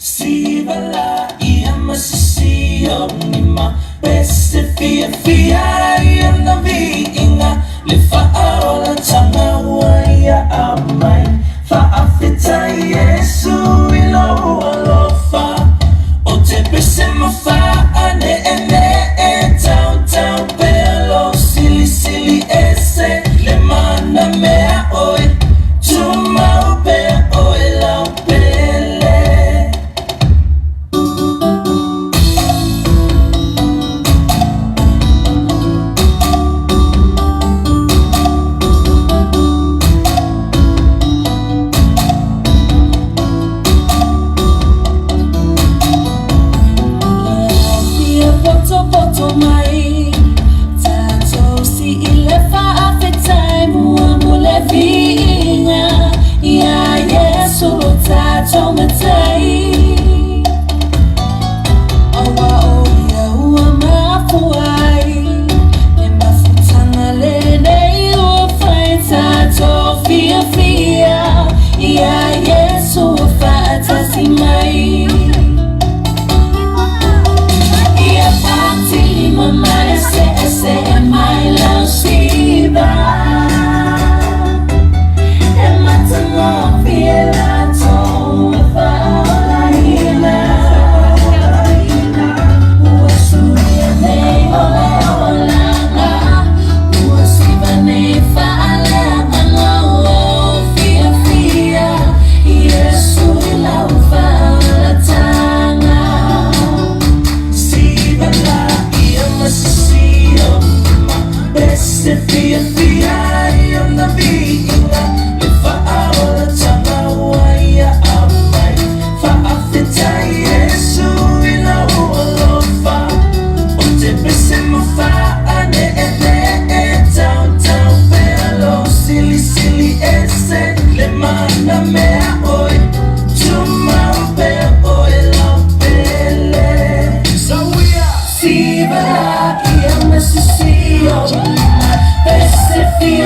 Sivala ia masisiyo ni mapese fia ia na viinga le faaola tanga waya amai faafita Yesu ilo alofa o te pese mafa ane ene tau pelo sili ese le mana mea oi tuma upe oi lau pele. Poto mai tato si ile fa afetai muamule vinga ya Yesu tato matai awa oya ua mafuai e mafutana lene ua fai tato fia ya Yesu fa atasi mai. Mama ese mai la siba e matano fiela to fa la ina usuya nei ola usiba nei fa la fia Yesu la fa la tanga siba la beste fia ia na viinga le faaola tanga waya amai faafita Yesu ila ualofa o te pese mafa ane tau pelo sili ese le mana mea oi tuma upe oi lau pele Sivala ia masisiyo bese fia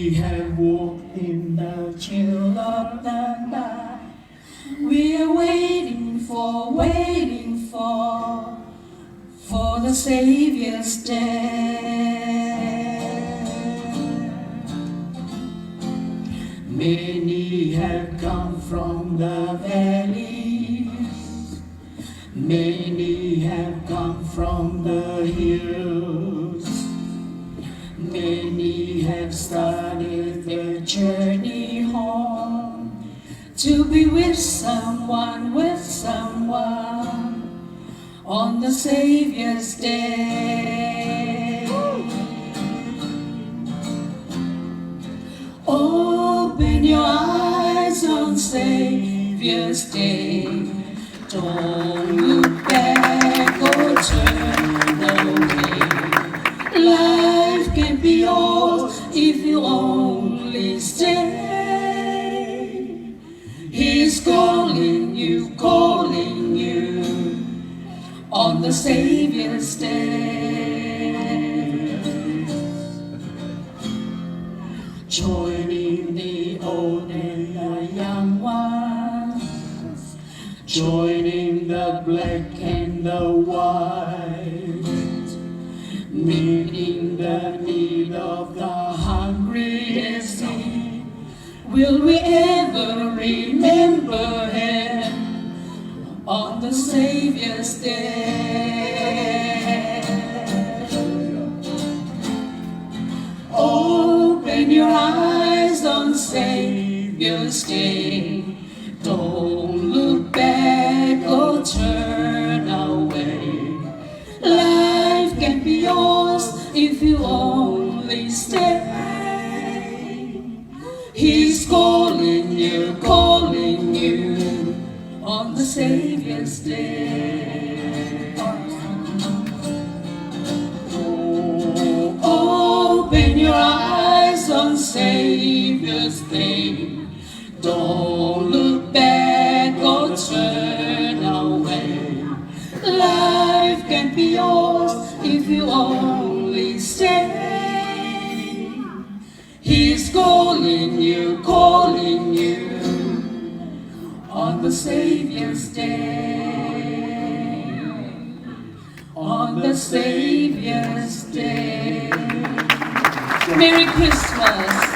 Many have walked in the chill of the night. We are waiting for the Savior's death. Many have come from the valleys, many have come from the hills, many have started their journey home to be with someone on the Savior's day. Open your eyes on Savior's day. Don't look back or turn away. Life can be yours if you only stay. He's calling you on the Savior's day. Joining the old and the young ones, joining the black and the white, meeting the need of the hungry and sick. Will we ever remember him on the Savior's day? Open your eyes on Savior's day. Don't look back or turn away. Life can be yours if you only stay. He's calling you on the Savior's day. Open your eyes on Savior's day. Don't look back or turn away. Life can be yours if you only stay. He's calling you on the Savior's day, on the Savior's day. Merry Christmas.